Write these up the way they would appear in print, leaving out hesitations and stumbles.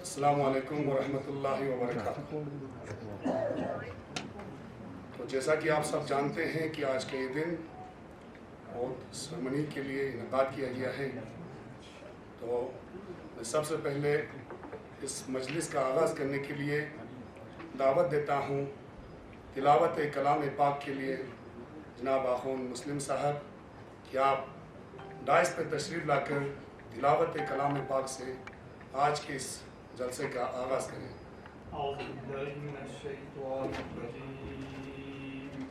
السلام علیکم ورحمۃ اللہ وبرکاتہ۔ تو جیسا کہ آپ سب جانتے ہیں کہ آج کے یہ دن بہت سرمنی کے لیے انعقاد کیا گیا ہے، تو میں سب سے پہلے اس مجلس کا آغاز کرنے کے لیے دعوت دیتا ہوں تلاوت کلام پاک کے لیے جناب آخوند مسلم صاحب کہ آپ ڈائس پہ تشریف لا کر تلاوت کلام پاک سے آج کے اس جلسے کا آغاز کریں۔ اعوذ باللہ من الشیطان الرجیم،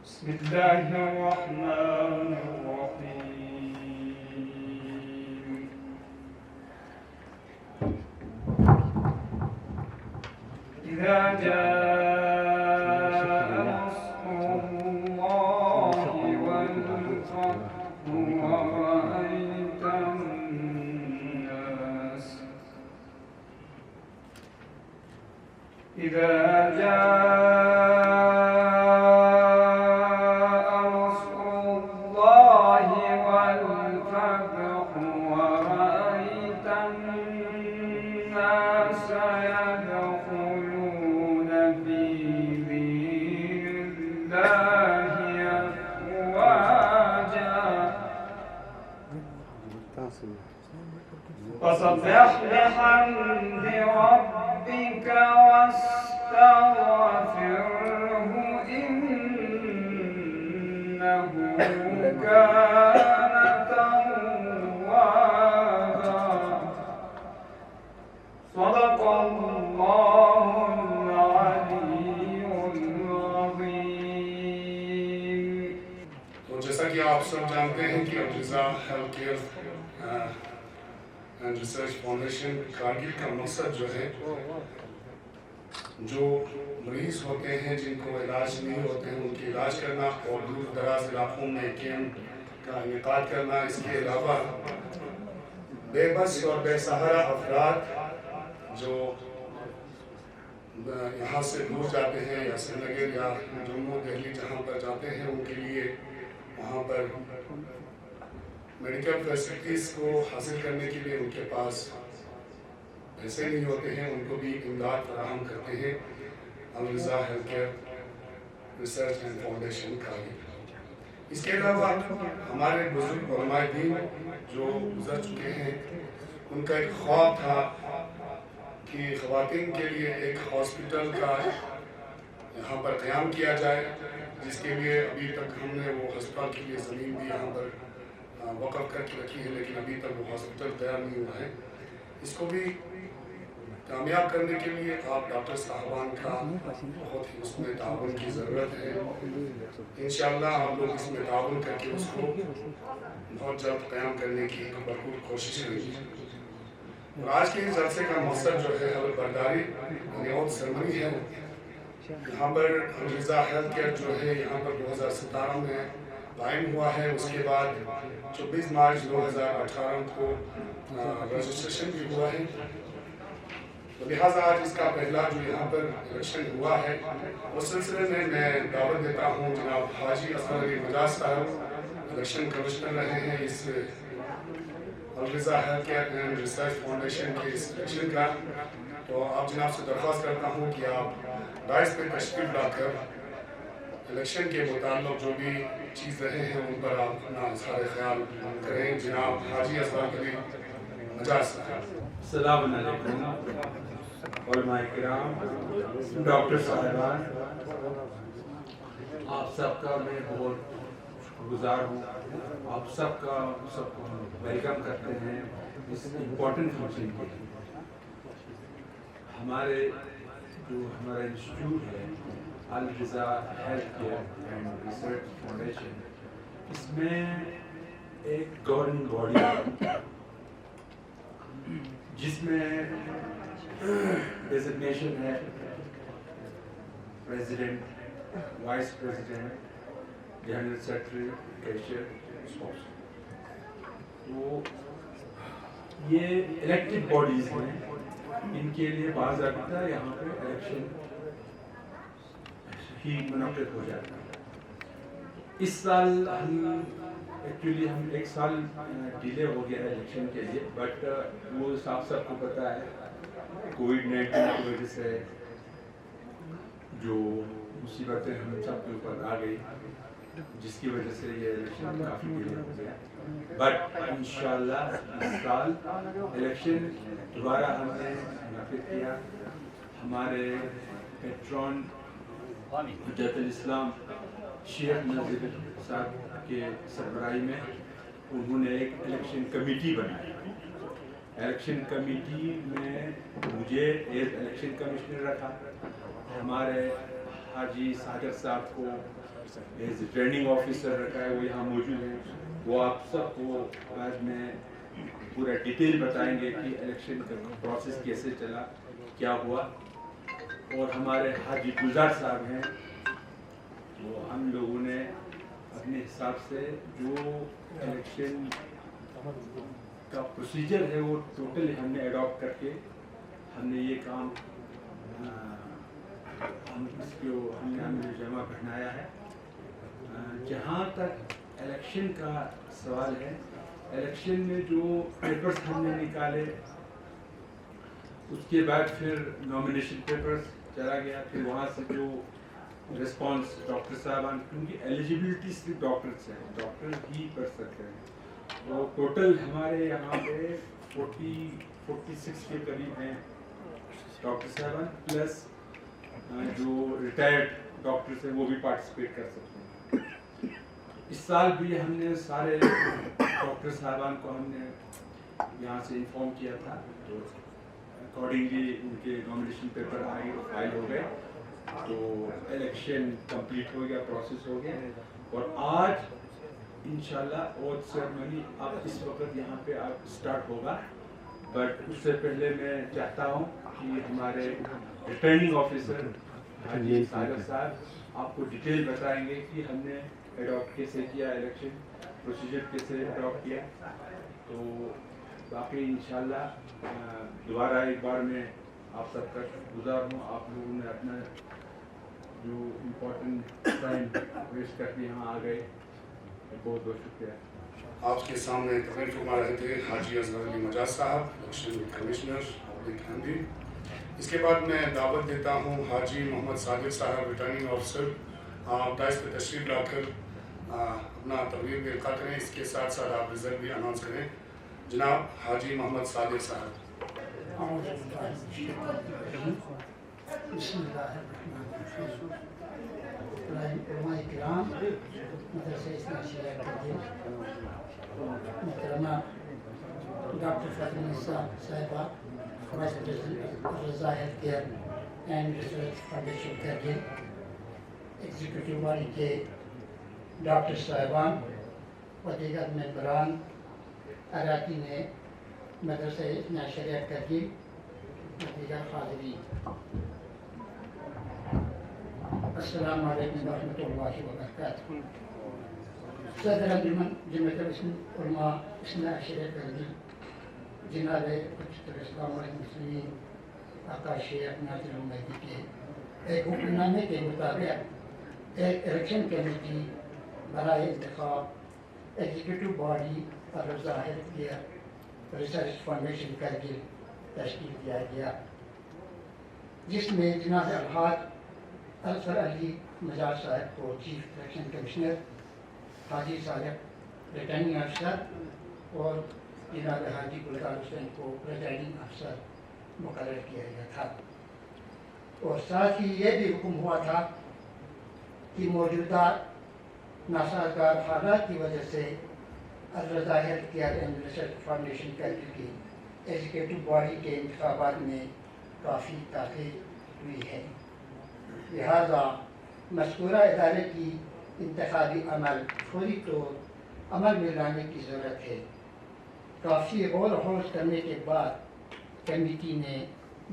بسم اللہ الرحمن الرحیم۔ اذا جاء نصر اللہ والفتح ورأیت الناس إذا جاء نصر الله والفتح ورأيت الناس يدخلون في دين الله أفواجا فسبح بحمد ربك واستغفره إنه كان توابا صدق الله العلي العظيم۔ تو جیسا کہ آپ سب جانتے ہیں کہ Al-Raza health care and research foundation Kargil کا مقصد جو ہے، جو مریض ہوتے ہیں جن کو علاج نہیں ہوتے ہیں ان کی علاج کرنا اور دور دراز علاقوں میں کیمپ کا انعقاد کرنا، اس کے علاوہ بے بس اور بے سہارا افراد جو یہاں سے دور جاتے ہیں یا سری نگر یا جموں دہلی جہاں پر جاتے ہیں ان کے لیے وہاں پر میڈیکل فیسلٹیز کو حاصل کرنے کے لیے ان کے پاس پیسے نہیں ہوتے ہیں، ان کو بھی امداد فراہم کرتے ہیں Al-Raza health care research and foundation Kargil. اس کے علاوہ ہمارے بزرگ علماء دین جو گزر چکے ہیں، ان کا ایک خواب تھا کہ خواتین کے لیے ایک ہاسپٹل کا یہاں پر قیام کیا جائے، جس کے لیے ابھی تک ہم نے وہ ہسپتال کے لیے زمین بھی یہاں پر وقف کر کے رکھی ہے، لیکن ابھی تک وہ ہاسپٹل تیار نہیں ہوا ہے۔ اس کو بھی کامیاب کرنے کے لیے آپ ڈاکٹر صاحبان کا بہت ہی اس میں تعاون کی ضرورت ہے۔ انشاءاللہ آپ لوگ اس میں تعاون کر کے اس کو بہت جلد قیام کرنے کی بھرپور کوشش کریں گے۔ اور آج کے اس جلسے کا مقصد جو ہے حلف برداری نیوت سرمنی ہے۔ یہاں پر الرضا ہیلتھ کیئر جو ہے یہاں پر 2017 میں قائم ہوا ہے، اس کے بعد 24 مارچ 2018 کو رجسٹریشن بھی ہوا ہے، تو لہٰذا آج اس کا پہلا جو یہاں پر الیکشن ہوا ہے، اس سلسلے میں دعوت دیتا ہوں جناب حاجی اصغر علی مجاز صاحب الیکشن کمشنر رہے ہیں اس Al-Raza health care and research foundation کے اس الیکشن کا، تو آپ جناب سے درخواست کرتا ہوں کہ آپ ڈائس پہ تشریف لا کر الیکشن کے متعلق جو بھی چیز رہے ہیں ان پر آپ اپنا اظہار خیال کریں۔ جناب حاجی اصغر علی مجاز صاحب۔ السلام علیکم علماء کرام، ڈاکٹر صاحبان، آپ سب کا میں بہت گزار ہوں، آپ سب کو ویلکم کرتے ہیں اس امپورٹنٹ فنکشن کے لیے۔ ہمارا انسٹیٹیوٹ ہے Al-Raza health care and research foundation, اس میں ایک گورننگ باڈی ہے جس میں ڈیزگنیشن ہے president, vice president, general secretary, cashier, spokes. تو یہ الیکٹڈ باڈیز ہیں، ان کے لیے باضابطہ یہاں پہ الیکشن ہی منعقد ہو جاتا ہے۔ اس سال ہم ایکچولی ہم ایک سال ڈیلے ہو گیا ہے الیکشن کے لیے، بٹ وہ صاف سب کو پتہ ہے کووڈ-19 کی وجہ سے جو مصیبتیں ہم سب کے اوپر آ گئی، جس کی وجہ سے یہ الیکشن کافی ڈیلے ہو گیا. بٹ انشاءاللہ اس سال الیکشن دوبارہ ہم نے منعقد کیا. ہمارے پیٹرون حجت الاسلام شیخ نذیر صاحب کے سربراہی میں انہوں نے ایک الیکشن کمیٹی بنائی. الیکشن کمیٹی میں مجھے ایز الیکشن کمشنر رکھا، ہمارے حاجی صادق صاحب کو ایز ٹریننگ آفیسر رکھا ہے، وہ یہاں موجود ہیں. وہ آپ سب کو بعد میں پورا ڈیٹیل بتائیں گے کہ الیکشن کا پروسیس کیسے چلا، کیا ہوا. اور ہمارے حاجی گلزار صاحب ہیں، وہ ہم لوگوں نے اپنے حساب سے جو الیکشن کا پروسیجر ہے وہ ٹوٹل ہم نے اڈاپٹ کر کے ہم نے یہ کام ہم نے جمع بنایا ہے. جہاں تک الیکشن کا سوال ہے، الیکشن میں جو پیپرز ہم نے نکالے، اس کے بعد پھر نامینیشن پیپرز چلا گیا. پھر وہاں سے جو رسپانس ڈاکٹر صاحبان، کیونکہ ایلیجیبلٹی صرف ڈاکٹرس ہیں، ڈاکٹر ہی کر سکتے ہیں. تو ٹوٹل ہمارے یہاں پہ 46 کے قریب ہیں ڈاکٹر صاحبان، پلس جو ریٹائرڈ ڈاکٹرس ہیں وہ بھی پارٹیسپیٹ کر سکتے ہیں. اس سال بھی ہم نے سارے ڈاکٹر صاحبان کو ہم نے یہاں سے انفارم کیا تھا، تو اکارڈنگلی ان کے نامینیشن پیپر آئے، فائل ہو گئے، تو الیکشن کمپلیٹ ہو گیا، پروسیس ہو گیا. اور آج انشاءاللہ اوتھ سیرمنی اب اس وقت یہاں پہ اب اسٹارٹ ہوگا. بٹ اس سے پہلے میں چاہتا ہوں کہ ہمارے ریٹرننگ آفیسر حاجی صادق صاحب آپ کو ڈیٹیل بتائیں گے کہ ہم نے اڈاپٹ کیسے کیا، الیکشن پروسیجر کیسے اڈاپٹ کیا. تو باقی انشاءاللہ دوبارہ ایک بار میں آپ سب کا گزار ہوں. آپ لوگوں نے اپنا جو امپورٹنٹ ٹائم ویسٹ کر کے یہاں آ گئے، بہت بہت شکریہ. آپ کے سامنے تقریر فرما رہے تھے حاجی اصغر علی مجاز صاحب، الیکشن کمشنر پبلک ہندی. اس کے بعد میں دعوت دیتا ہوں حاجی محمد صادق صاحب، ریٹرننگ آفیسر، آپ دائس پہ تشریف لا کر اپنا تقریر میں القاء کریں. اس کے ساتھ ساتھ آپ رزلٹ بھی اناؤنس کریں. جناب حاجی محمد صادق صاحب. بسم اللہ الرحمن الرحیم. علماء کرام، مدرسہ اسلامیہ محترمہ ڈاکٹر فاطمہ نساء صاحبہ، vice president Raza health care and research foundation Kargil, executive body کے ڈاکٹر صاحبان و دیگر ممبران، اراکین مدرسہ اسلامیہ کرگل و دیگر حاضرین، السلام علیکم ورحمۃ اللہ وبرکاتہ. صدر انجمن جمعیت علماء اسلامیہ کرگل جناب حجت الاسلام والمسلمین آقا شیخ ناصر المہدی کے ایک حکم نامے کے مطابق ایک الیکشن کمیٹی برائے انتخاب ایگزیکٹو باڈی اور Raza health care research foundation Kargil تشکیل دیا گیا، جس میں جناب الحاج اصغر علی مجاز صاحب کو چیف الیکشن کمشنر، حاجی صادق ریٹرننگ آفیسر اور جناب حاجی گلزار حسین کو پریزائڈنگ آفیسر مقرر کیا گیا تھا. اور ساتھ ہی یہ بھی حکم ہوا تھا کہ موجودہ ناسازگار حالات کی وجہ سے Al-Raza health care and research foundation Kargil کی ایگزیکٹو باڈی کے انتخابات میں کافی تاخیر ہوئی ہے. لہذا مذکورہ ادارے کی انتخابی عمل فوری طور عمل میں لانے کی ضرورت ہے. کافی غور و خوض کرنے کے بعد کمیٹی نے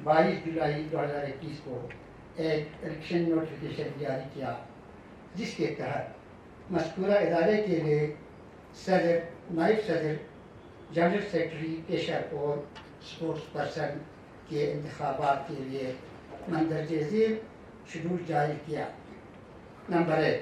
22 جولائی 2021 کو ایک الیکشن نوٹیفیکیشن جاری کیا، جس کے تحت مذکورہ ادارے کے لیے صدر، نائب صدر، جنرل سیکرٹری، کیشر اور اسپورٹس پرسن کے انتخابات کے لیے مندرجہ ذیل شیڈول جاری کیا. Number 1،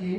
3,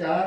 4,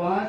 5,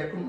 1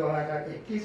2021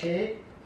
6,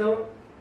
2,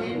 3,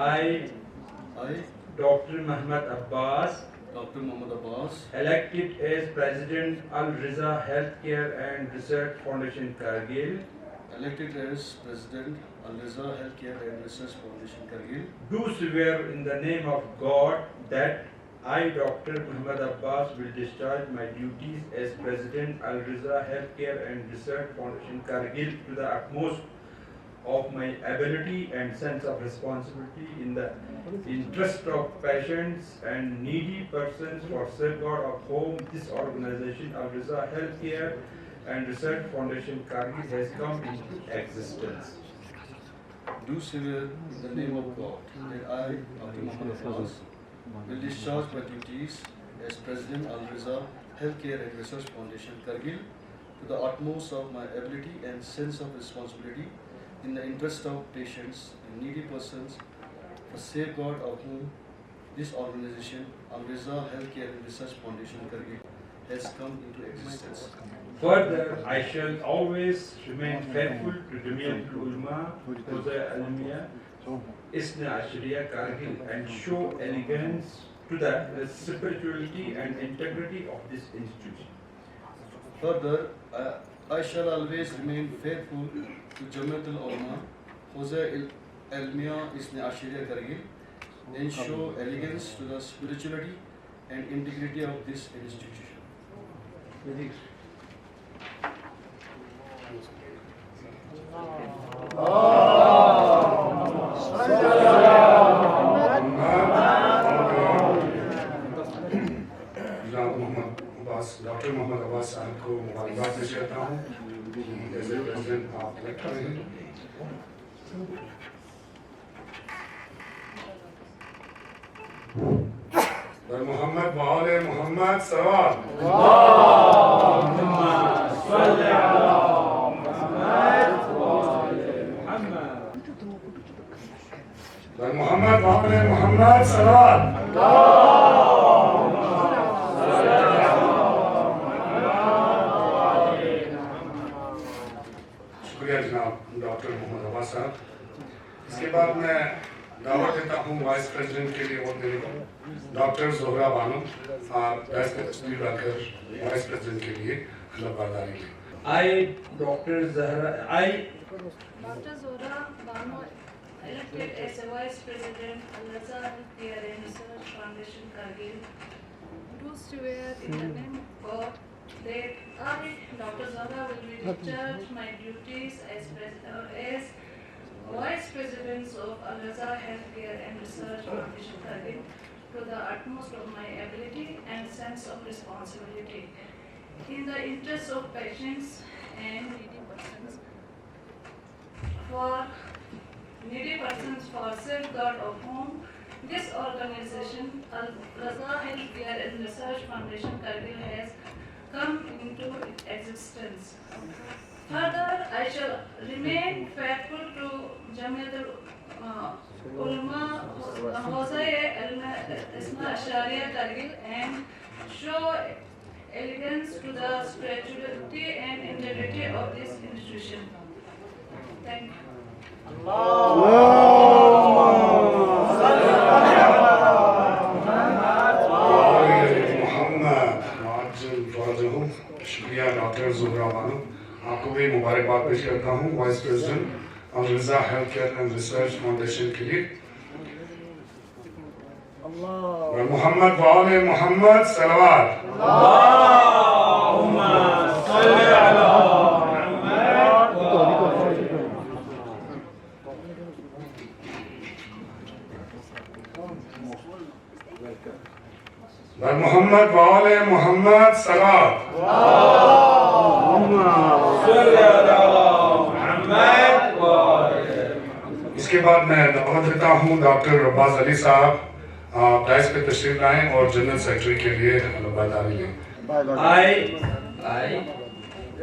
I, Dr. Muhammad Abbas, elected as President Al Riza Healthcare and Research Foundation Kargil, do swear in the name of God that I, Dr. Muhammad Abbas, will discharge my duties as President Al Riza Healthcare and Research Foundation Kargil to the utmost of my ability and sense of responsibility in the interest of patients and needy persons for safeguard of whom this organization, Al Riza Healthcare and Research Foundation Kargil, has come into existence. Do swear in the name of God that I, Dr. Muhammad Abbas, will discharge my duties as President Al Riza Healthcare and Research Foundation Kargil to the utmost of my ability and sense of responsibility in the interest of patients and needy persons for safeguard of whom this organization, Al Riza Healthcare and Research Foundation Kargil, has come into existence. Further, I shall always remain faithful to Jamiatul Ulama, Huzai Almiya, Isna Ashriya Kargil, and show elegance to the spirituality and integrity of this institution. Further, I shall always remain faithful to Jamiatul Ulama, Huzai Almiya, Isna Ashriya Kargil, and show elegance to the spirituality and integrity of this institution. Doctor Mohammad Abbas صاحب کو مبارکباد پیش کرتا ہوں as a president آپ elect ہوئے ہیں. محمد وآل محمد صلوات. محمد وآل محمد صلوات. شکریہ جناب ڈاکٹر محمد عباس صاحب. اس کے بعد میں دعوت دیتا ہوں وائس پریزیڈنٹ کے لیے ووٹ دینے کو ڈاکٹر زہرا بانو. آپ ڈائس پہ تشریف لا کر وائس پریزیڈنٹ کے لیے خلف برداری لیں. Dr. Zahra Bano, elected as a Vice President, Al-Raza Healthcare and Research Foundation, Kargil, do swear in the name of God that I, Dr. Zahra, will be discharge my duties as Vice President of Al-Raza Healthcare and Research Foundation, Kargil, to the utmost of my ability and sense of responsibility, in the interest of patients and needy persons, for safeguard of whom this organization, Al-Raza Healthcare and Research Foundation, Kargil, has come into existence. Further, I shall remain faithful to Jamiatul Ulama Hosai Isma Ashariya Kargil and show allegiance to the spirituality and integrity of this institution. Thank you. شکریہ doctor Zahra Bano. آپ کو بھی مبارکباد پیش کرتا ہوں vice president Al-Raza health care and research foundation کے لیے. محمد وآل محمد صلوات. محمد وآل محمد صلوات. اس کے بعد میں دعوت دیتا ہوں ڈاکٹر عباس علی صاحب. آپ ڈائس پہ تشریف لائیں اور جنرل سیکرٹری کے لیے برداری لیں. I,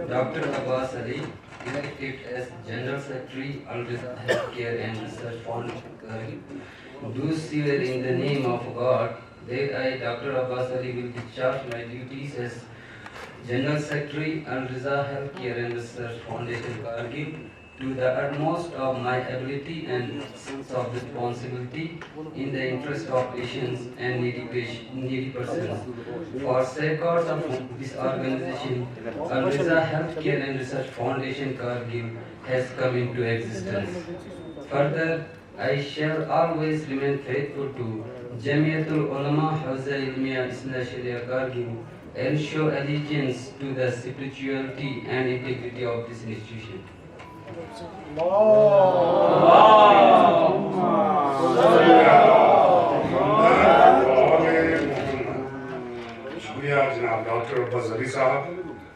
Dr. Abbas Ali, elected as General Secretary, Al-Raza Healthcare and Research Foundation, do swear in the name of God that I, Dr. Abbas Ali, will discharge my duties as General Secretary, Al-Raza Healthcare and Research Foundation, Kargil, to the utmost of my ability and sense of responsibility, in the interest of patients and needy persons. For safeguards of this organization, Al-Raza Healthcare and Research Foundation, Kargil, has come into existence. Further, I shall always remain faithful to Jamiatul Ulama Hawza Ilmiya Isna Sharia Kargil and show allegiance to the spirituality and integrity of this institution. شکریہ جناب doctor عباس علی صاحب.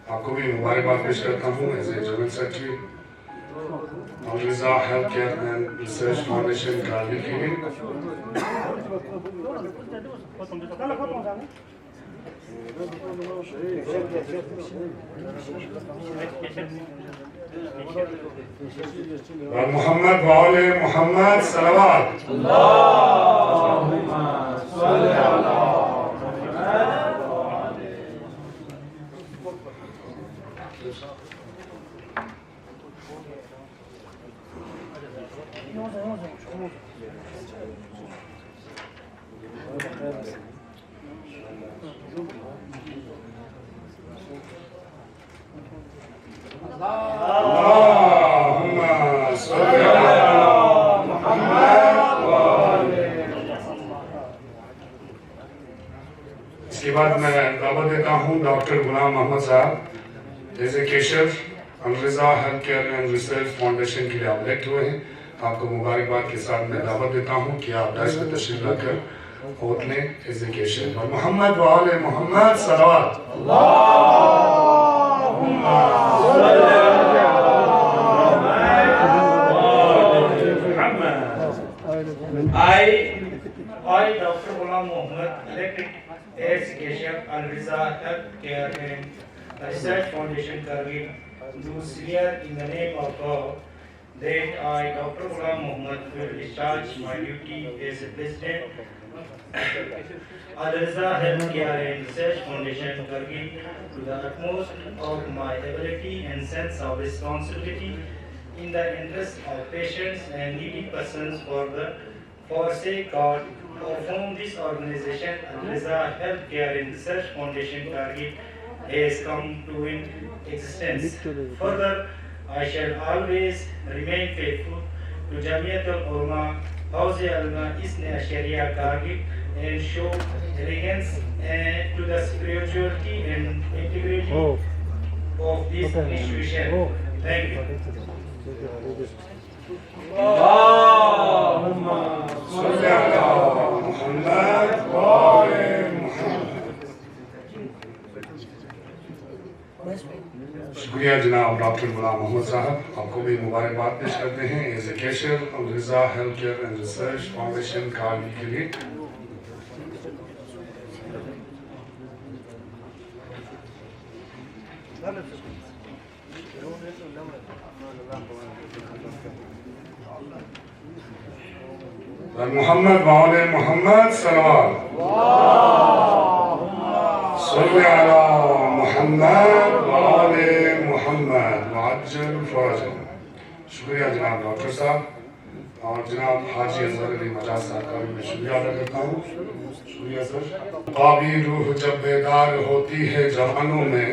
آپ کو بھی مبارکباد پیش کرتا ہوں as a general secretary Al-Raza health care and research foundation Kargil کے لیے. محمد وآل محمد صلوات. اس کے بعد میں دعوت دیتا ہوں ڈاکٹر غلام محمد صاحب as a cashier Al-Raza health care and research foundation کے لیے آپ الیکٹ ہوئے ہیں. آپ کو مبارکباد کے ساتھ میں دعوت دیتا ہوں کہ آپ ڈائس پہ تشریف لا کر اوت لیں. ایزیکیشن اور محمد وآل محمد صلوات. I, Dr. Ghulam Mohammed, elected as cashier Al-Riza Healthcare and Research Foundation Kargil, do swear in the name of God that I, Dr. Ghulam Mohammed, will discharge my duty as a president Al-Riza Healthcare and Research Foundation Kargil to the utmost of my ability and sense of responsibility in the interest of patients and needy persons for sake God, of whom this organization, Al-Riza Healthcare and Research Foundation Kargil, has come to in existence. Further, I shall always remain faithful to Jamiat al-Ulama, Hawz al-Ulama Isne Ashariya Kargil, and show allegiance to the spirituality and integrity of this institution. Thank you. شکریہ جناب doctor Ghulam Mohammad صاحب. آپ کو بھی مبارکباد پیش کرتے ہیں as a cashier Al-Raza health care and research foundation Kargil کے لیے. محمد وآل محمد صلوات. صلی علی محمد وآل محمد وعجل فرجہ. شکریہ جناب ڈاکٹر صاحب اور جناب حاجی اظہر علی مجاز صاحب کا بھی میں شکریہ ادا کرتا ہوں. شکریہ سر. قابی روح جب بیدار ہوتی ہے جوانوں میں,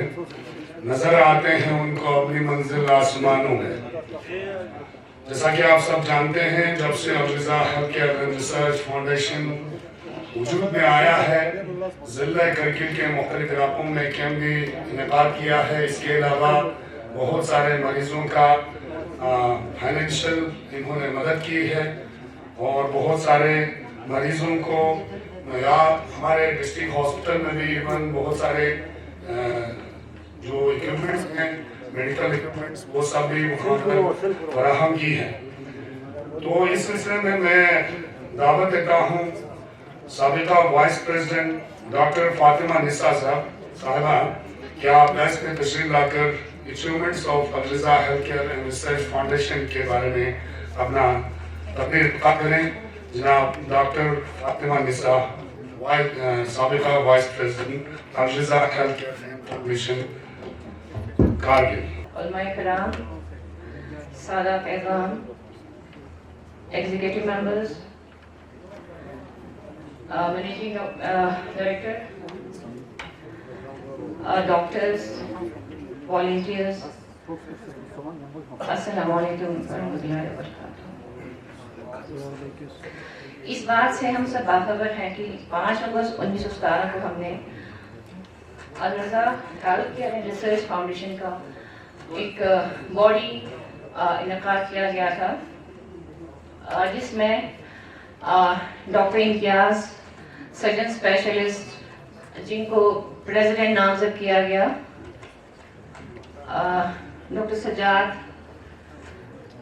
نظر آتے ہیں ان کو اپنی منزل آسمانوں میں. جیسا کہ آپ سب جانتے ہیں, جب سے Al-Raza health care and research foundation وجود میں آیا ہے, ضلع کرگل کے مختلف علاقوں میں کیمپ بھی انعقاد کیا ہے. اس کے علاوہ بہت سارے مریضوں کا فائنینشیل انہوں نے مدد کی ہے اور بہت سارے مریضوں کو یا ہمارے ڈسٹرکٹ ہاسپٹل میں بھی ایون بہت سارے جو اکوپمنٹس ہیں, میڈیکل اکوپمنٹس, وہ سب بھی فراہم کی ہیں. تو اس سلسلے میں دعوت دیتا ہوں سابقہ وائس پریزیڈنٹ ڈاکٹر فاطمہ نساء صاحبہ کہ آپ ڈائس پہ تشریف لا کر achievements of Al-Raza health care and research foundation کے بارے میں اپنا تقریر کریں. جناب ڈاکٹر فاطمہ نساء, سابقہ vice president Al-Raza health care foundation Kargil. علماء کرام, سادات اعظام, executive members, managing director, doctors, volunteers, السلام علیکم ورحمۃ اللہ وبرکاتہ. اس بات سے ہم سب باخبر ہیں کہ 5 اگست 1917 کو ہم نے Al-Raza health care and research foundation کا ایک باڈی انعقاد کیا گیا تھا, جس میں ڈاکٹر امتیاز, سرجن اسپیشلسٹ جن کو پریزیڈنٹ نامزد کیا گیا, ڈاکٹر سجاد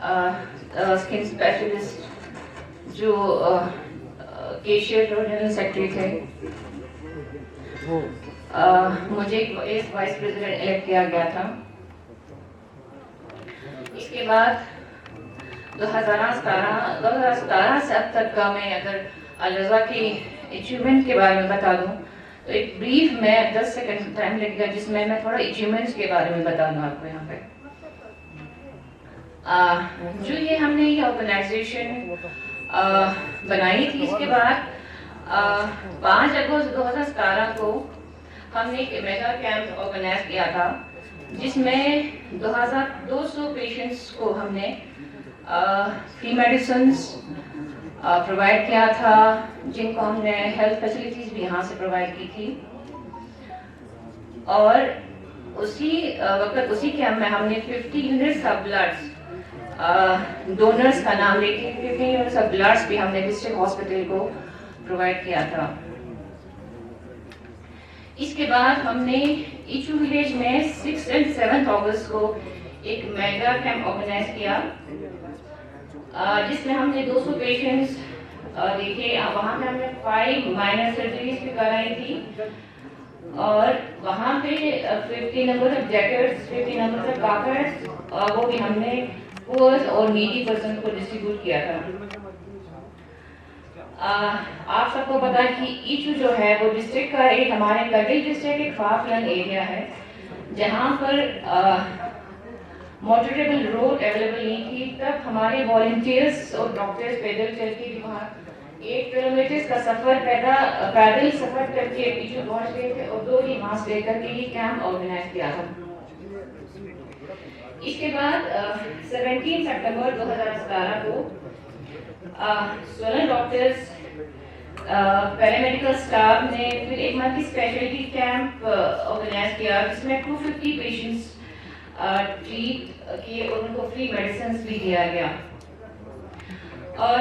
اسکن اسپیشلسٹ جو کیشیئر اور جنرل سیکرٹری تھے, مجھے ایک وائس پریزیڈنٹ الیکٹ کیا گیا تھا. اس کے بعد 2017 سے اب تک کا میں اگر الرضا کی اچیومنٹ کے بارے میں بتا دوں تو ایک بریف میں 10 سیکنڈ ٹائم لگے گا, جس میں تھوڑا اچیومنٹس کے بارے میں بتا دوں آپ کو. یہاں پہ جو یہ ہم نے یہ آرگنائزیشن بنائی تھی, اس کے بعد 5 اگست 2017 کو ہم نے ایک میگا کیمپ آرگنائز کیا تھا, جس میں 2200 پیشنٹس کو ہم نے فری میڈیسنس پرووائڈ کیا تھا, جن کو ہم نے ہیلتھ فیسلٹیز بھی یہاں سے پرووائڈ کی تھی. اور اسی وقت اسی کیمپ میں ہم نے 50 یونٹس آف بلڈس ڈونرز کا نام لے کے 50 یونٹس آف بلڈس بھی ہم نے ڈسٹرکٹ ہاسپٹل کو پرووائڈ کیا تھا. اس کے بعد ہم نے ایچو ولیج میں 6 اور 7 اگست کو ایک میگا کیمپ آرگنائز کیا جس میں ہم نے 200 پیشنٹس دیکھے. وہاں پہ ہم نے 5 مائنر سرجریز بھی کرائی تھی اور وہاں پہ 50 number of jackets 50 number of cookers وہ بھی ہم نے پورز اور نیڈی پرسن کو ڈسٹریبیوٹ کیا تھا. آپ سب کو پتا کہ ایچو جو ہے وہ ڈسٹرکٹ کا ایک ہمارے کرگل ڈسٹرکٹ ایک فار فلنگ ایریا ہے جہاں پر موٹریبل روڈ اویلیبل نہیں تھی. تب ہمارے والنٹیئرس اور ڈاکٹرز پیدل چل کے وہاں 8 کلومیٹر کا سفر پیدل سفر کر کے ایچو پہنچ گئے تھے اور 2 ہی ماسک لے کر کے یہ کیمپ آرگنائز کیا تھا. اس کے بعد 17 سپٹمبر 2017 کو 16 ڈاکٹرز پیرامیڈیکل اسٹاف نے پھر ایک منتھ کی اسپیشلٹی کیمپ آرگنائز کیا جس میں 250 پیشنٹس ٹریٹ کیے اور ان کو فری میڈیسنس بھی دیا گیا. اور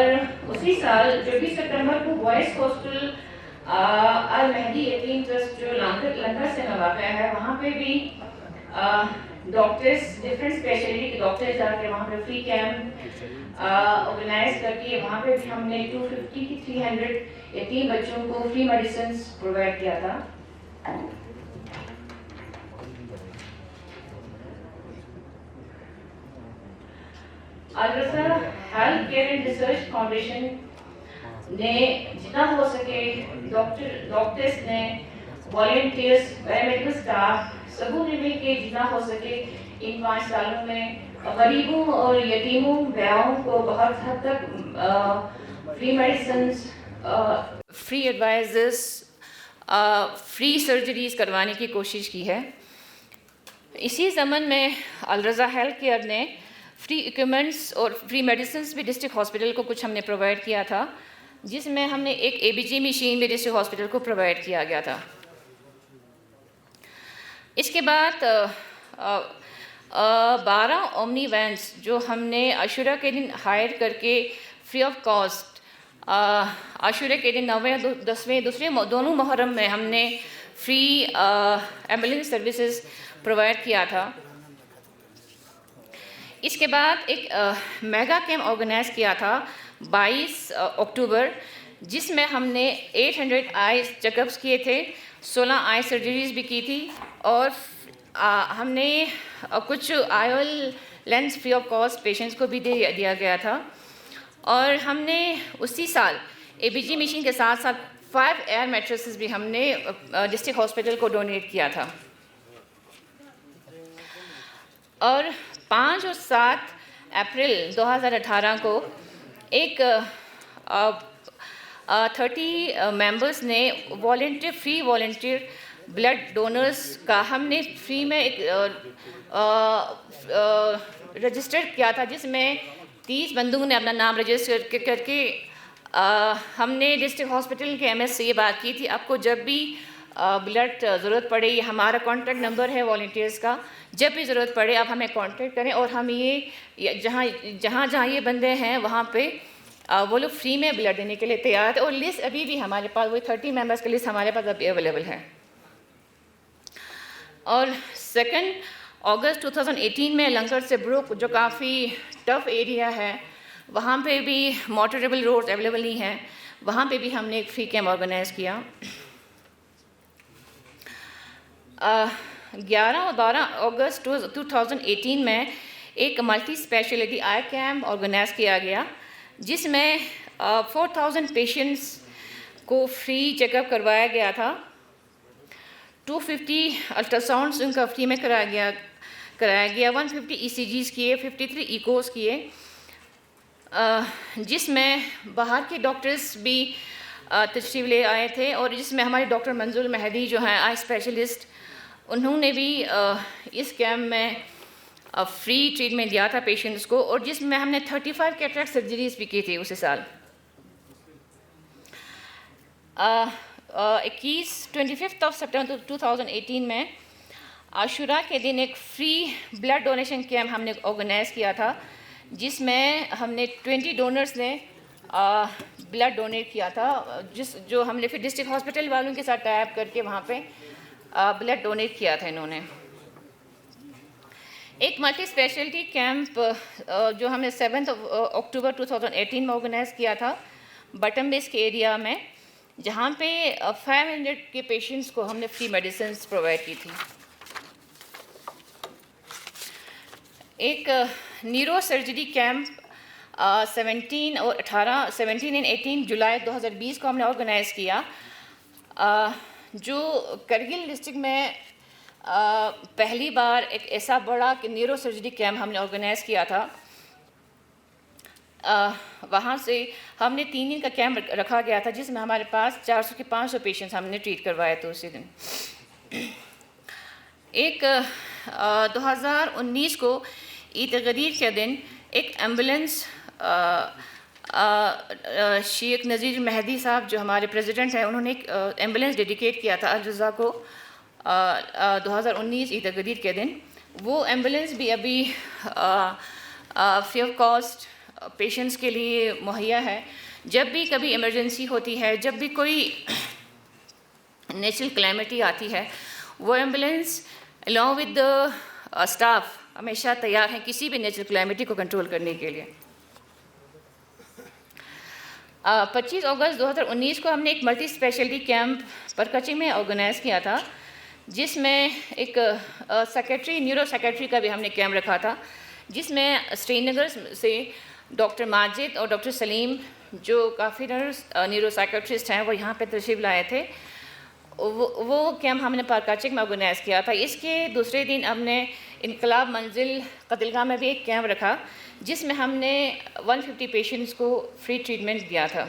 اسی سال 24 سپٹمبر کو بوائز ہاسٹل المہدی یتیم ٹرسٹ جو لنگر سے واقع ہے وہاں پہ بھی ڈاکٹرز ڈفرینٹ اسپیشلٹی کے ڈاکٹرز آ کے وہاں پہ فری کیمپ آرگنائز کر کے وہاں پہ بھی ہم نے 250 کی 300 یتیم بچوں کو فری میڈیسنس پرووائڈ کیا تھا. Al-Raza health care and research foundation نے جتنا ہو سکے ڈاکٹرز نے والنٹیئرس پیرامیڈیکل اسٹاف سبوں نے مل کے جتنا ہو سکے ان 5 سالوں میں غریبوں اور یتیموں بیواؤں کو بہت حد تک free medicines free advises free surgeries کروانے کی کوشش کی ہے. اسی ضمن میں الرزا ہیلتھ کیئر نے فری ایکوپمنٹس اور فری میڈیسنس بھی ڈسٹرکٹ ہاسپٹل کو کچھ ہم نے پرووائڈ کیا تھا جس میں ہم نے ایک ABG مشین بھی ڈسٹرکٹ ہاسپٹل کو پرووائڈ کیا گیا تھا. اس کے بعد 12 اومنی وینس جو ہم نے عاشورہ کے دن ہائر کر کے فری آف کاسٹ عاشورہ کے دن 9ویں 10ویں دوسرے دونوں محرم میں ہم نے فری ایمبولینس سروسز پرووائڈ کیا تھا. اس کے بعد ایک میگا کیمپ آرگنائز کیا تھا 22 اکتوبر جس میں ہم نے 800 آئی چیک اپس کیے تھے 16 آئی سرجریز بھی کی تھی اور ہم نے کچھ آئل lens free of cost patients کو بھی دیا گیا تھا. اور ہم نے اسی سال ABG مشین کے ساتھ ساتھ 5 ایئر میٹریسز بھی ہم نے ڈسٹرکٹ ہاسپٹل کو ڈونیٹ کیا تھا. اور 5 اور 7 اپریل 2018 کو ایک 30 ممبرس نے فری والنٹیئر بلڈ ڈونرز کا ہم نے فری میں ایک رجسٹر کیا تھا جس میں 30 بندوں نے اپنا نام رجسٹر کر کے ہم نے ڈسٹرکٹ ہاسپٹل کے MS سے یہ بات کی تھی آپ کو جب بھی بلڈ ضرورت پڑے یہ ہمارا کانٹیکٹ نمبر ہے والنٹیئرس کا جب بھی ضرورت پڑے آپ ہمیں کانٹیکٹ کریں اور ہم یہ جہاں یہ بندے ہیں وہاں پہ وہ لوگ فری میں بلڈ دینے کے لیے تیار تھے. اور لسٹ ابھی بھی ہمارے پاس وہی 30 ممبرس کی لسٹ ہمارے پاس ابھی اویلیبل ہے. اور 2 اگست 2018 میں لنگر سے بروک جو کافی ٹف ایریا ہے وہاں پہ بھی موٹریبل روڈز اویلیبل نہیں ہیں وہاں پہ بھی ہم نے ایک فری کیمپ آرگنائز کیا. 11 اور 12 اگست 2018 میں ایک ملٹی اسپیشلٹی آئی کیمپ آرگنائز کیا گیا جس میں 4000 پیشنٹس کو فری چیک اپ کروایا گیا تھا. 250 الٹراساؤنڈس ان کا فری میں کرایا گیا 150 ECGs کیے 53 ایکوز کیے جس میں باہر کے ڈاکٹرز بھی تشریف لے آئے تھے اور جس میں ہمارے ڈاکٹر منظور مہدی جو ہیں آئی اسپیشلسٹ انہوں نے بھی اس کیمپ میں فری ٹریٹمنٹ دیا تھا پیشنٹس کو اور جس میں ہم نے 35 کیٹریکٹ سرجریز بھی کی تھی اسی سال. 25 سپٹمبر 2018 میں عاشورہ کے دن ایک فری بلڈ ڈونیشن کیمپ ہم نے آرگنائز کیا تھا، جس میں ہم نے 20 ڈونرز نے بلڈ ڈونیٹ کیا تھا، جو ہم نے پھر ڈسٹرکٹ ہاسپٹل والوں کے ساتھ ٹائی اپ کر کے وہاں پہ بلڈ ڈونیٹ کیا تھا انہوں نے۔ ایک ملٹی اسپیشلٹی کیمپ جو ہم نے 7 اکتوبر 2018 میں آرگنائز کیا تھا بٹن بیس کے ایریا میں، جہاں پہ 500 کے پیشنٹس کو ہم نے فری میڈیسنس پرووائڈ کی تھی۔ ایک نیورو سرجری کیمپ 17 اور 18 جولائی 2020 کو ہم نے آرگنائز کیا، جو کرگل ڈسٹرکٹ میں پہلی بار ایک ایسا بڑا نیورو سرجری کیمپ ہم نے آرگنائز کیا تھا۔ وہاں سے ہم نے 3 دن کا کیمپ رکھا گیا تھا، جس میں ہمارے پاس 400 کے 500 پیشنٹس ہم نے ٹریٹ کروائے تھے اسی دن۔ ایک 2019 کو عید غدیر کے دن ایک ایمبولینس شیخ نذیر مہدی صاحب جو ہمارے پریزیڈنٹ ہیں، انہوں نے ایک ایمبولینس ڈیڈیکیٹ کیا تھا الرضا کو 2019 عید غدیر کے دن۔ وہ ایمبولینس بھی ابھی فری آف کاسٹ پیشنٹس کے لیے مہیا ہے۔ جب بھی کبھی ایمرجنسی ہوتی ہے، جب بھی کوئی نیچرل کلیمٹی آتی ہے، وہ ambulance along with the staff ہمیشہ تیار ہیں کسی بھی نیچرل کلیمٹی کو کنٹرول کرنے کے لیے۔ 25 اگست 2019 کو ہم نے ایک ملٹی اسپیشلٹی کیمپ پرکچی میں آرگنائز کیا تھا، جس میں ایک نیورو سیکریٹری کا بھی ہم نے کیمپ رکھا تھا، جس میں سری نگر سے ڈاکٹر ماجد اور ڈاکٹر سلیم جو کافی نیورو سیکریٹرسٹ ہیں، وہ یہاں پہ تشریف لائے تھے۔ وہ کیمپ ہم نے پارکاچک میں آرگنائز کیا تھا۔ اس کے دوسرے دن ہم نے انقلاب منزل قتل گاہ میں بھی ایک کیمپ رکھا، جس میں ہم نے 150 پیشنٹس کو فری ٹریٹمنٹ دیا تھا۔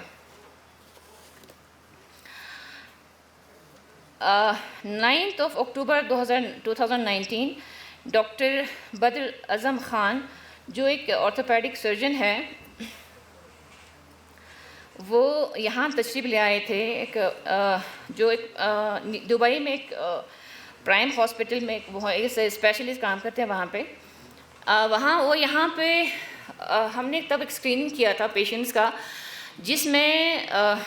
9 اکتوبر 2019 ڈاکٹر بدر اعظم خان جو ایک آرتھوپیڈک سرجن ہے، وہ یہاں تشریف لے آئے تھے۔ جو ایک دبئی میں ایک پرائم ہاسپٹل میں وہ اسپیشلسٹ کام کرتے ہیں وہاں پہ، وہ یہاں پہ ہم نے تب ایک اسکریننگ کیا تھا پیشنٹس کا، جس میں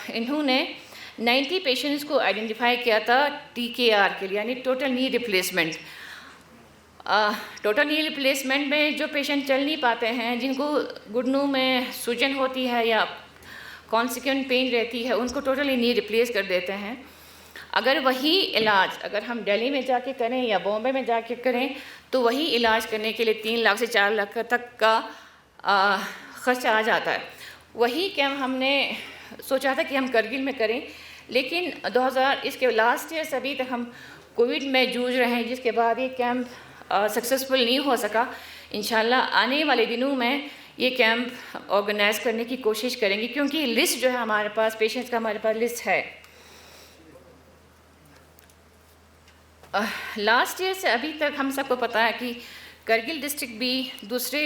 انہوں نے 90 پیشنٹس کو آئیڈینٹیفائی کیا تھا TKR کے لیے، یعنی ٹوٹل نی ریپلیسمنٹ۔ ٹوٹل نی ریپلیسمنٹ میں جو پیشنٹ چل نہیں پاتے ہیں، جن کو گھٹنوں میں سوجن ہوتی ہے یا کانسیکوئنٹ پین رہتی ہے، ان کو ٹوٹلی نی ریپلیس کر دیتے ہیں۔ اگر وہی علاج اگر ہم دہلی میں جا کے کریں یا بامبے میں جا کے کریں، تو وہی علاج کرنے کے لیے 3 لاکھ سے 4 لاکھ تک کا خرچہ آ جاتا ہے۔ وہی کیمپ ہم نے سوچا تھا کہ ہم کرگل میں کریں، لیکن اس کے لاسٹ ایئر سے ابھی تک ہم کووڈ میں جوجھ رہے ہیں، جس کے بعد یہ کیمپ سکسیزفل نہیں ہو سکا۔ انشاءاللہ آنے والے دنوں میں یہ کیمپ آرگنائز کرنے کی کوشش کریں گے، کیونکہ لسٹ جو ہے ہمارے پاس پیشنٹس کا ہمارے پاس لسٹ ہے۔ لاسٹ ایئر سے ابھی تک ہم سب کو پتہ ہے کہ کرگل ڈسٹرکٹ بھی دوسرے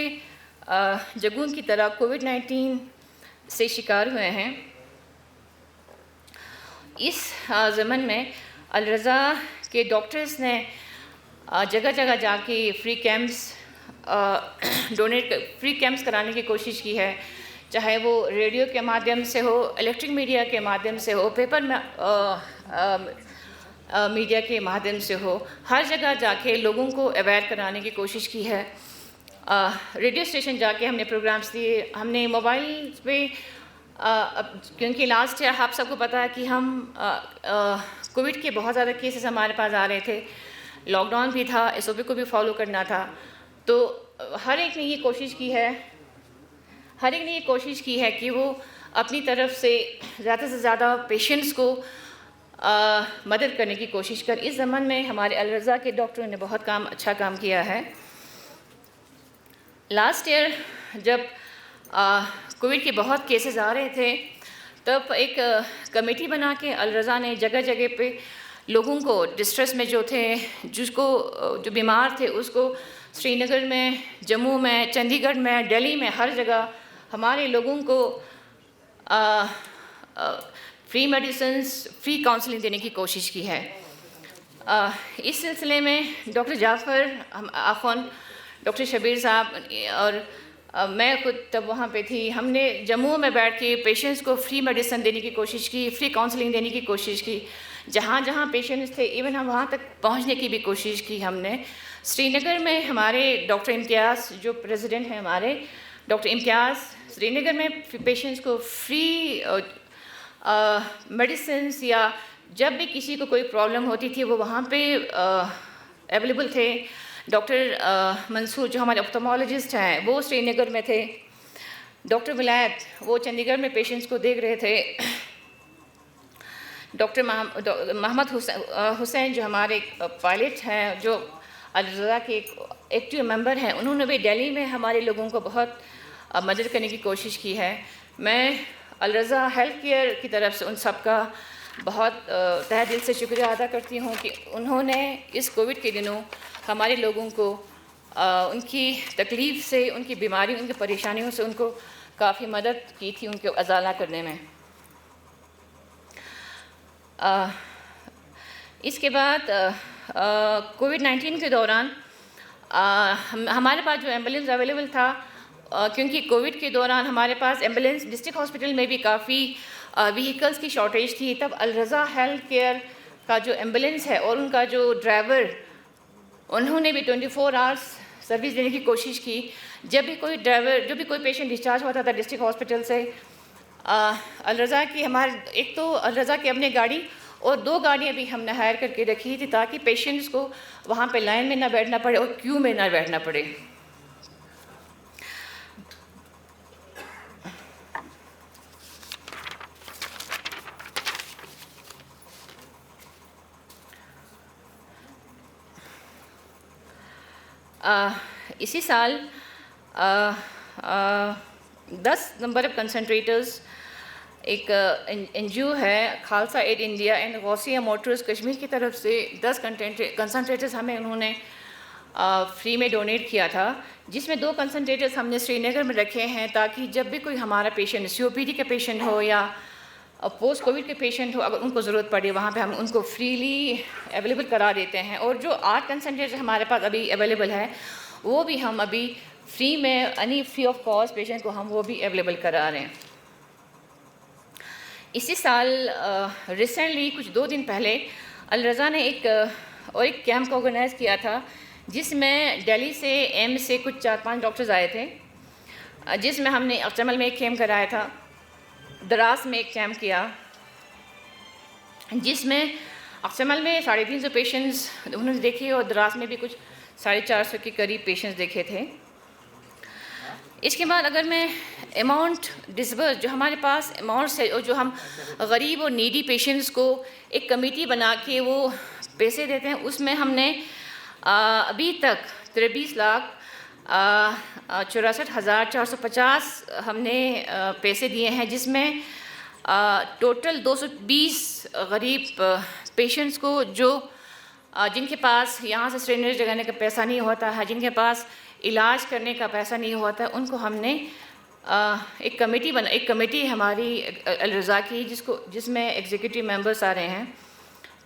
جگہوں کی طرح کووڈ-19 سے شکار ہوئے ہیں۔ اس ضمن میں الرضا کے ڈاکٹرز نے جگہ جگہ جا کے فری کیمپس کرانے کی کوشش کی ہے، چاہے وہ ریڈیو کے مادھیم سے ہو، الیکٹرک میڈیا کے مادھیم سے ہو، پیپر میڈیا کے مادھیم سے ہو، ہر جگہ جا کے لوگوں کو اویئر کرانے کی کوشش کی ہے۔ ریڈیو اسٹیشن جا کے ہم نے پروگرامس دیے، ہم نے موبائل پہ کیونکہ لاسٹ ایئر آپ سب کو پتہ ہے کہ ہم کووڈ کے بہت زیادہ کیسز ہمارے پاس آ رہے تھے، لاک ڈاؤن بھی تھا، SOP کو بھی فالو کرنا تھا، تو ہر ایک نے یہ کوشش کی ہے کہ وہ اپنی طرف سے زیادہ پیشنٹس کو مدد کرنے کی کوشش کر۔ اس زمن میں ہمارے الرضا کے ڈاکٹروں نے بہت اچھا کام کیا ہے۔ لاسٹ ایئر جب کووڈ کے بہت کیسز آ رہے تھے، تب ایک کمیٹی بنا کے الرضا نے جگہ جگہ پہ لوگوں کو ڈسٹریس میں جو تھے، جو بیمار تھے، اس کو سری نگر میں، جموں میں، چندی گڑھ میں، دہلی میں، ہر جگہ ہمارے لوگوں کو فری میڈیسنس، فری کاؤنسلنگ دینے کی کوشش کی ہے۔ اس سلسلے میں ڈاکٹر جعفر آخون، ڈاکٹر شبیر صاحب اور میں خود تب وہاں پہ تھی، ہم نے جموں میں بیٹھ کے پیشنٹس کو فری میڈیسن دینے کی کوشش کی، فری کاؤنسلنگ دینے کی کوشش کی، جہاں جہاں پیشنٹس تھے ایون ہم وہاں تک پہنچنے کی بھی کوشش کی ہم نے۔ سری نگر میں ہمارے ڈاکٹر امتیاز جو پریزیڈنٹ ہیں ہمارے، ڈاکٹر امتیاز سری نگر میں پیشنٹس کو فری میڈیسنس یا جب بھی کسی کو کوئی پرابلم ہوتی تھی وہ وہاں پہ اویلیبل تھے۔ ڈاکٹر منصور جو ہمارے آپتھالمالوجسٹ ہیں وہ سری نگر میں تھے، ڈاکٹر ولایت وہ چندی گڑھ میں پیشنٹس کو دیکھ رہے تھے، ڈاکٹر محمد حسین جو ہمارے پائلٹ ہیں جو الرضا کے ایکٹیو ممبر ہیں، انہوں نے بھی دہلی میں ہمارے لوگوں کو بہت مدد کرنے کی کوشش کی ہے۔ میں الرضا ہیلتھ کیئر کی طرف سے ان سب کا بہت تہہ دل سے شکریہ ادا کرتی ہوں کہ انہوں نے اس کووڈ کے دنوں ہمارے لوگوں کو ان کی تکلیف سے، ان کی بیماری، ان کی پریشانیوں سے ان کو کافی مدد کی تھی ان کو ازالہ کرنے میں۔ اس کے بعد کووڈ-19 کے دوران ہمارے پاس جو ایمبولینس اویلیبل تھا، کیونکہ کووڈ کے دوران ہمارے پاس ایمبولینس ڈسٹرکٹ ہاسپٹل میں بھی کافی وہیکلس کی شارٹیج تھی، تب الرضا ہیلتھ کیئر کا جو ایمبولینس ہے اور ان کا جو ڈرائیور، انہوں نے بھی 24 آورس سروس دینے کی کوشش کی۔ جب بھی کوئی پیشنٹ ڈسچارج ہوتا تھا ڈسٹرکٹ ہاسپٹل سے، الرضا کی ایک تو الرضا کی اپنی گاڑی اور 2 گاڑیاں بھی ہم نے ہائر کر کے رکھی تھی تاکہ پیشنٹس کو وہاں پہ لائن میں نہ بیٹھنا پڑے اور کیو میں نہ بیٹھنا پڑے۔ اسی سال 10 نمبر آف کنسنٹریٹرز ایک این جی او ہے Khalsa aid India and Ghousia motors Kashmir کی طرف سے 10 کنسنٹریٹرز ہمیں انہوں نے فری میں ڈونیٹ کیا تھا، جس میں 2 کنسنٹریٹرز ہم نے سری نگر میں رکھے ہیں تاکہ جب بھی کوئی ہمارا پیشنٹ سی او پی ڈی کا پیشنٹ ہو یا پوسٹ کووڈ کے پیشنٹ ہو، اگر ان کو ضرورت پڑے وہاں پہ ہم ان کو فریلی اویلیبل کرا دیتے ہیں۔ اور جو 8 کنسنٹریٹر ہمارے پاس ابھی اویلیبل ہے وہ بھی ہم ابھی فری میں فری آف کاسٹ پیشنٹ کو ہم وہ بھی اویلیبل کرا رہے ہیں۔ اسی سال ریسنٹلی کچھ 2 دن پہلے الرضا نے ایک کیمپ آرگنائز کیا تھا جس میں دہلی سے ایمس سے کچھ 4-5 ڈاکٹرز آئے تھے، جس میں ہم نے اقچمل میں ایک کیمپ کرایا تھا، دراس میں ایک کیمپ کیا جس میں اقچمل میں 350 پیشنٹس انہوں نے دیکھے اور دراس میں بھی کچھ 450 کے قریب پیشنٹس دیکھے تھے۔ اس کے بعد اگر میں اماؤنٹ ڈسبرس جو ہمارے پاس اماؤنٹس ہے اور جو ہم غریب اور نیڈی پیشنٹس کو ایک کمیٹی بنا کے وہ پیسے دیتے ہیں، اس میں ہم نے ابھی تک 23,64,450 ہم نے پیسے دیے ہیں، جس میں ٹوٹل 220 غریب پیشنٹس کو جن کے پاس یہاں سے سری نگر جانے کا پیسہ نہیں ہوتا ہے، جن کے پاس علاج کرنے کا پیسہ نہیں ہوتا ہے، ان کو ہم نے ایک کمیٹی ہماری الرضا کی جس میں ایگزیکٹو ممبرس آ رہے ہیں،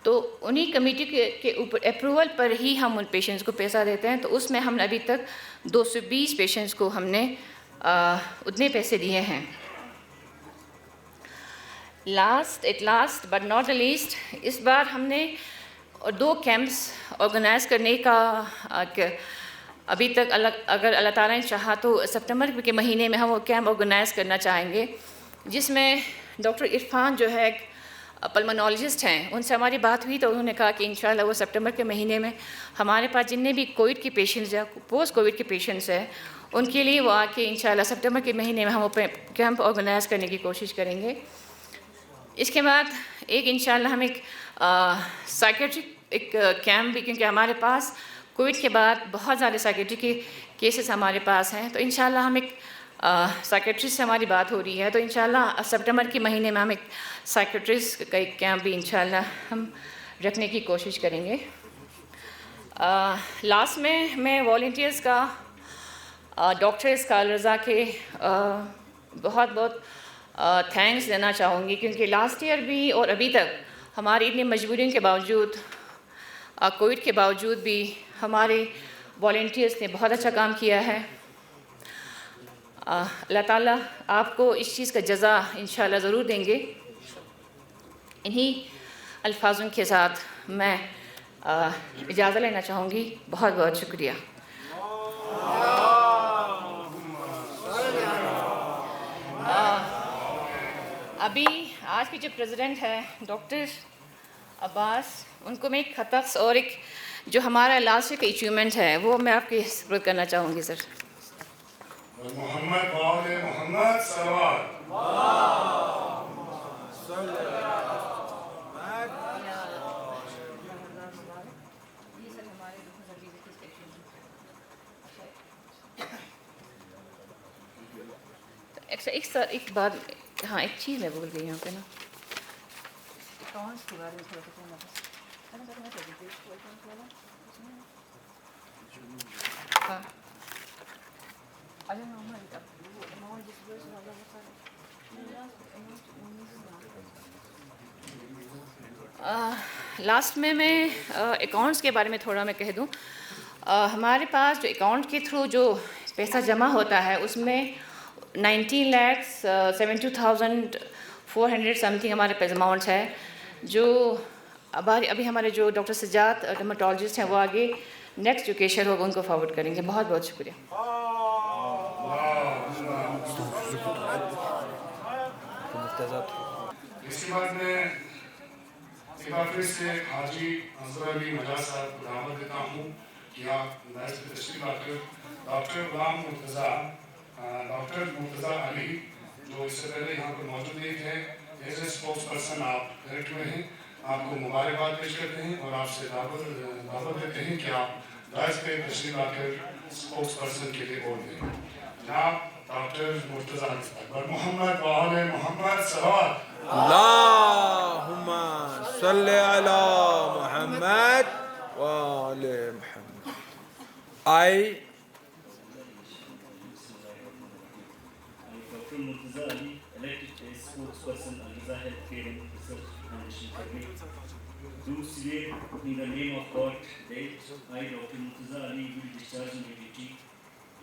تو انہی کمیٹی کے اوپر اپروول پر ہی ہم ان پیشنٹس کو پیسہ دیتے ہیں۔ تو اس میں ہم نے ابھی تک 220 پیشنٹس کو ہم نے اتنے پیسے دیے ہیں۔ Last but not the least, اس بار ہم نے 2 کیمپس آرگنائز کرنے کا ابھی تک اگر اللہ تعالیٰ نے چاہا تو سپٹمبر کے مہینے میں ہم وہ کیمپ آرگنائز کرنا چاہیں گے، جس میں ڈاکٹر عرفان جو ہے پلمونالوجسٹ ہیں، ان سے ہماری بات ہوئی تو انہوں نے کہا کہ انشاءاللہ وہ سپٹمبر کے مہینے میں ہمارے پاس جتنے بھی کووڈ کے پیشنٹس یا پوسٹ کووڈ کے پیشنٹس ہیں ان کے لیے وہ آ کے انشاءاللہ سپٹمبر کے مہینے میں ہم وہ کیمپ آرگنائز کرنے کی کوشش کریں گے۔ اس کے بعد انشاءاللہ ہم ایک سائیکیٹرک ایک کیمپ بھی، کیونکہ ہمارے پاس کووڈ کے بعد بہت زیادہ سائیکیٹرک کے کیسز ہمارے پاس ہیں، تو انشاءاللہ ہم ایک سائیکیٹرسٹ سے ہماری بات ہو رہی ہے، تو انشاءاللہ سپٹمبر کے مہینے میں ہم ایک سائیکیٹرسٹ کا ایک کیمپ بھی انشاءاللہ ہم رکھنے کی کوشش کریں گے۔ لاسٹ میں والنٹیئرس کا ڈاکٹرز کا الرضا کے بہت بہت تھینکس دینا چاہوں گی، کیونکہ لاسٹ ایئر بھی اور ابھی تک ہماری اتنی مجبوریوں کے باوجود کووڈ کے باوجود بھی ہمارے والنٹیئرس نے بہت اچھا کام کیا ہے. اللہ تعالیٰ آپ کو اس چیز کا جزا انشاءاللہ ضرور دیں گے. انہی الفاظوں کے ساتھ میں اجازت لینا چاہوں گی. بہت بہت شکریہ. ابھی آج کے جو پریزیڈنٹ ہے ڈاکٹر عباس، ان کو میں ایک خطاً اور ایک جو ہمارا لاسٹ کا اچیومنٹ ہے وہ میں آپ کے سپرد کرنا چاہوں گی. سر محمد وآل محمد صلوات. ایک بات، ہاں ایک چیز میں بھول گئی یہاں پہ نا، اکاؤنٹس کے بارے میں تھوڑا لاسٹ میں اکاؤنٹس کے بارے میں تھوڑا میں کہہ دوں. ہمارے پاس جو اکاؤنٹ کے تھرو جو پیسہ جمع ہوتا ہے اس میں 19,72,400 سم تھنگ ہمارے پاس اماؤنٹ ہے. جو ابھی ہمارے جو ڈاکٹر سجاد ڈرماٹولوجسٹ ہیں وہ آگے نیکسٹ جو کیشر ہوگا ان کو فارورڈ کریں گے. بہت بہت شکریہ. اس کے بعد میں ایک بار پھر سے حاجی اظہر علی مجاز صاحب کو دعوت دیتا ہوں کہ آپ مجلس میں تشریف لا کر ڈاکٹر مرتضیٰ علی جو اس سے پہلے یہاں پر موجود نہیں تھے، ایز اے اسپوکس پرسن آپ الیکٹ ہوئے ہیں. آپ کو مبارکباد پیش کرتے ہیں اور آپ سے دعوت دیتے ہیں کہ آپ دائز پہ تشریف لا کر اسپوکس پرسن کے لیے ووٹ دیں. جناب ڈاکٹر مرتضیٰ علی صاحب. محمد وآل محمد صلوات. اللهم صل على محمد وآل محمد. Dr. Murtaza Ali, elected as spokesperson Al-Riza Healthcare and Research Foundation Kargil, do swear in the name of God that I, Dr. Murtaza Ali, will discharge my duty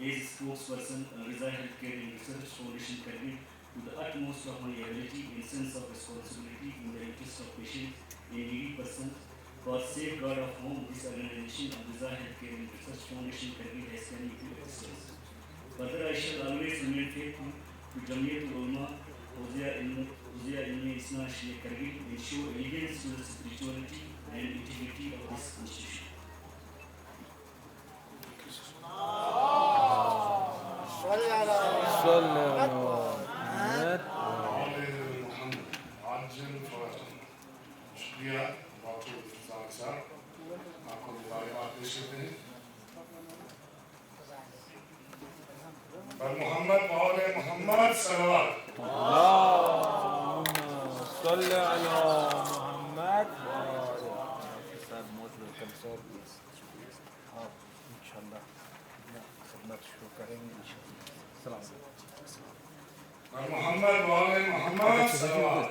as spokesperson Al-Riza Healthcare and Research Foundation Kargil to the utmost of my ability and sense of responsibility in the interest of patients and needy persons. For safeguard of whom this organization Al-Riza Healthcare and Research Foundation Kargil has come into existence. Further, I shall always remain faithful to Jamiat Ulama, Huzia Ilmi Isna Shia Kargil, and show allegiance to the spirituality and integrity of this institution. شکریہ doctor Murtaza صاحب. آپ کو مبارکباد پیش کرتے ہیں. محمد وآل محمد صلوات. اللهم صل على محمد. انشاءاللہ خدمت شروع کریں گے. محمد وآل محمد صلوات.